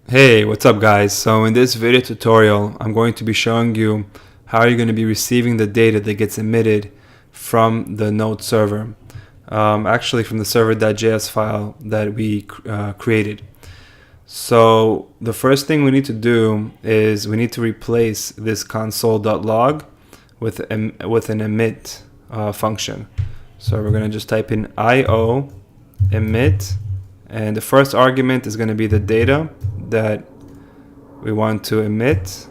Hey, what's up guys? So in this video tutorial, I'm going to be showing you how you're going to be receiving the data that gets emitted from the Node server. Actually from the server.js file that we created. So the first thing we need to do is we need to replace this console.log with an emit function. So we're going to just type in IO emit, and the first argument is going to be the data that we want to emit.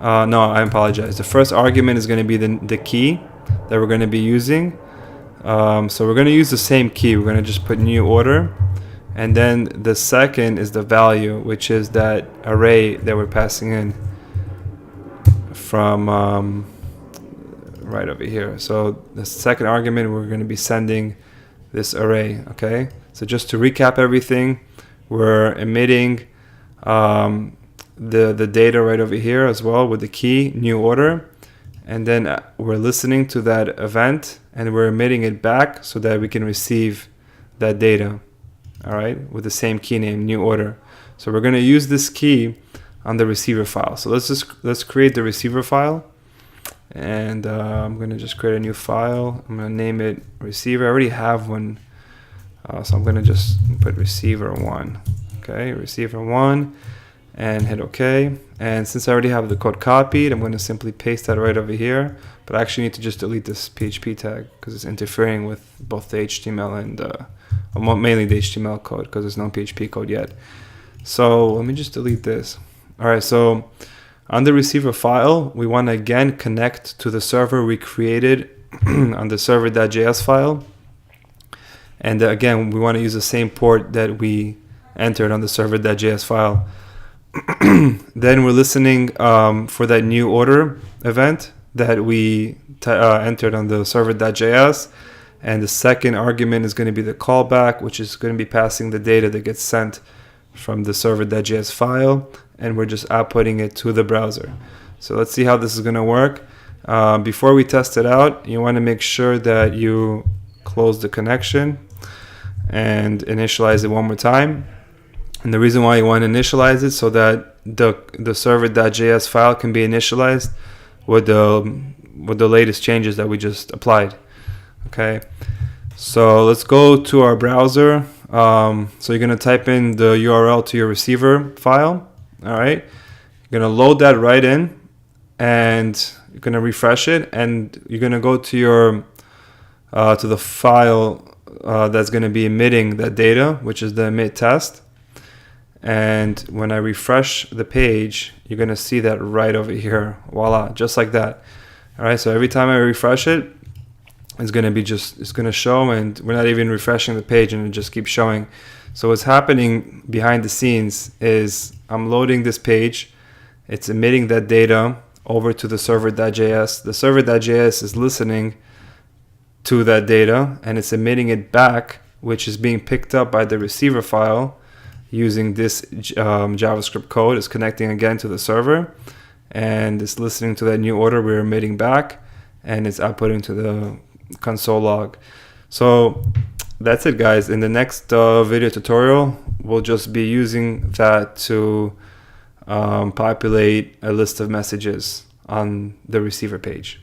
No, I apologize. The first argument is going to be the key that we're going to be using. So we're going to use the same key. We're going to just put new order. And then the second is the value, which is that array that we're passing in from right over here. So the second argument, we're going to be sending this array. Okay. So just to recap everything, we're emitting the data right over here as well with the key new order, and then we're listening to that event and we're emitting it back so that we can receive that data, all right, with the same key name new order. So we're going to use this key on the receiver file. So let's create the receiver file, and I'm going to just create a new file. I'm going to name it receiver. I already have one. So I'm going to just put receiver1. Okay, receiver1, and hit OK. And since I already have the code copied, I'm going to simply paste that right over here. But I actually need to just delete this PHP tag because it's interfering with both the HTML and mainly the HTML code, because there's no PHP code yet. So let me just delete this. All right, so on the receiver file, we want to again connect to the server we created on the server.js file. And again, we want to use the same port that we entered on the server.js file. Then we're listening for that new order event that we entered on the server.js. And the second argument is going to be the callback, which is going to be passing the data that gets sent from the server.js file. And we're just outputting it to the browser. So let's see how this is going to work. Before we test it out, you want to make sure that you close the connection and initialize it one more time. And the reason why you want to initialize it so that the server.js file can be initialized with the latest changes that we just applied. Okay, so let's go to our browser. So you're going to type in the URL to your receiver file. All right, you're going to load that right in, and you're going to refresh it, and you're going to go to your to the file that's going to be emitting that data, which is the emit test. And when I refresh the page, you're going to see that right over here. Voila, just like that. All right, so every time I refresh it, it's going to show, and we're not even refreshing the page, and it just keeps showing. So what's happening behind the scenes is I'm loading this page. It's emitting that data over to the server.js. The server.js is listening to that data, and it's emitting it back, which is being picked up by the receiver file using this JavaScript code. It's connecting again to the server, and it's listening to that new order we're emitting back, and it's outputting to the console log. So that's it, guys. In the next video tutorial, we'll just be using that to populate a list of messages on the receiver page.